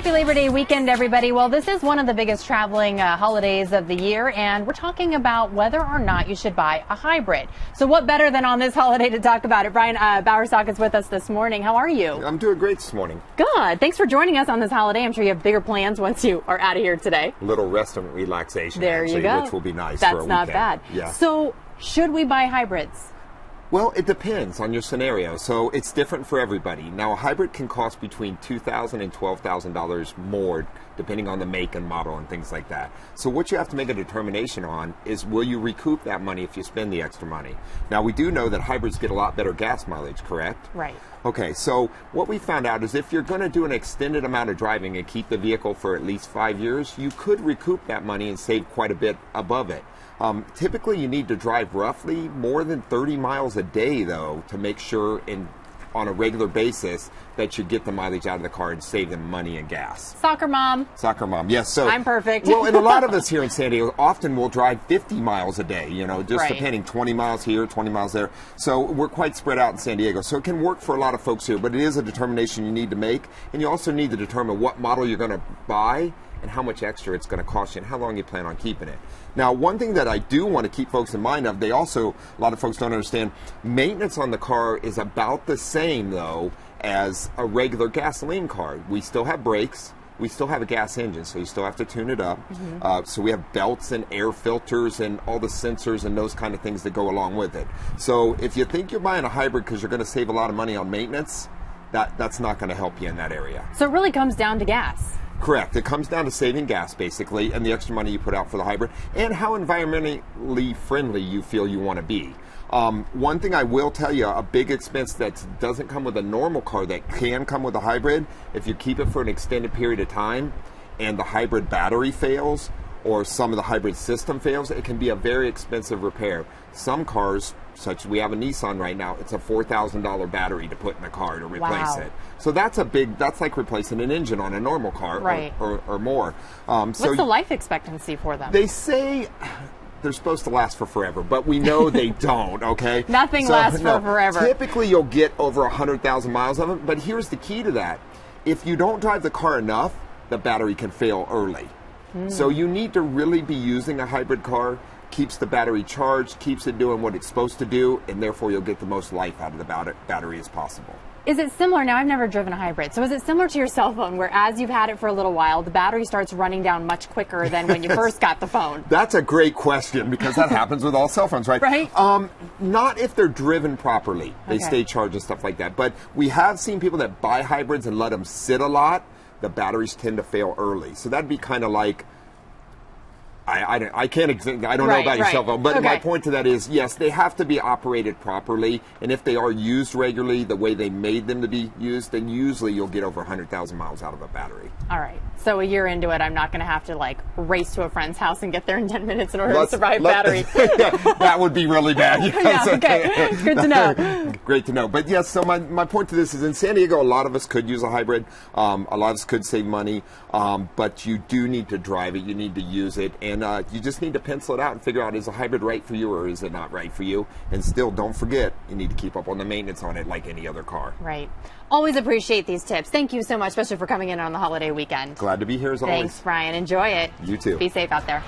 Happy Labor Day weekend, everybody. Well, this is one of the biggest traveling holidays of the year, and we're talking about whether or not you should buy a hybrid. So what better than on this holiday to talk about it? Brian Bowersock is with us this morning. How are you? I'm doing great this morning. Good. Thanks for joining us on this holiday. I'm sure you have bigger plans once you are out of here today. A little rest and relaxation, there actually, you go. which will be nice That's for a not weekend. bad. Yeah. So should we buy hybrids? Well, it depends on your scenario. So it's different for everybody. Now, a hybrid can cost between $2,000 and $12,000 more, depending on the make and model and things like that. So what you have to make a determination on is, will you recoup that money if you spend the extra money? Now, we do know that hybrids get a lot better gas mileage, correct? Right. Okay, so what we found out is if you're going to do an extended amount of driving and keep the vehicle for at least 5 years, you could recoup that money and save quite a bit above it. Typically, you need to drive roughly more than 30 miles a day, though, to make sure on a regular basis that you get the mileage out of the car and save them money and gas. Soccer mom. Soccer mom, yes. So I'm perfect. Well, and a lot of us here in San Diego often will drive 50 miles a day, just right. depending, 20 miles here, 20 miles there. So we're quite spread out in San Diego. So it can work for a lot of folks here, but it is a determination you need to make. And you also need to determine what model you're going to buy and how much extra it's going to cost you and how long you plan on keeping it. Now, one thing that I do want to keep folks in mind of, a lot of folks don't understand, maintenance on the car is about the same, though, as a regular gasoline car. We still have brakes. We still have a gas engine, so you still have to tune it up. Mm-hmm. So we have belts and air filters and all the sensors and those kind of things that go along with it. So if you think you're buying a hybrid because you're going to save a lot of money on maintenance, that's not going to help you in that area. So it really comes down to gas. Correct. It comes down to saving gas, basically, and the extra money you put out for the hybrid, and how environmentally friendly you feel you want to be. One thing I will tell you, a big expense that doesn't come with a normal car that can come with a hybrid, if you keep it for an extended period of time and the hybrid battery fails or some of the hybrid system fails, it can be a very expensive repair. Some cars, such as we have a Nissan right now, it's a $4,000 battery to put in a car to replace it. So that's like replacing an engine on a normal car, right. or more. What's the life expectancy for them? They say they're supposed to last for forever, but we know they don't, okay? Nothing lasts for forever. Typically, you'll get over 100,000 miles of them, but here's the key to that. If you don't drive the car enough, the battery can fail early. So you need to really be using a hybrid car, keeps the battery charged, keeps it doing what it's supposed to do, and therefore you'll get the most life out of the battery as possible. Is it similar? Now, I've never driven a hybrid, so is it similar to your cell phone, where as you've had it for a little while, the battery starts running down much quicker than when you first got the phone? That's a great question, because that happens with all cell phones, right? Right. Not if they're driven properly. They stay charged and stuff like that. But we have seen people that buy hybrids and let them sit a lot. The batteries tend to fail early. So that'd be kind of like, I don't know about your cell phone, but my point to that is, yes, they have to be operated properly, and if they are used regularly the way they made them to be used, then usually you'll get over 100,000 miles out of a battery. All right. So a year into it, I'm not going to have to race to a friend's house and get there in 10 minutes in order to survive battery. That would be really bad. Yeah, okay. Good to know. Great to know. But yes, so my point to this is, in San Diego, a lot of us could use a hybrid. A lot of us could save money, but you do need to drive it. You need to use it. And you just need to pencil it out and figure out, is a hybrid right for you or is it not right for you? And still, don't forget, you need to keep up on the maintenance on it like any other car. Right. Always appreciate these tips. Thank you so much, especially for coming in on the holiday weekend. Glad to be here as always. Thanks, Brian. Enjoy it. You too. Be safe out there.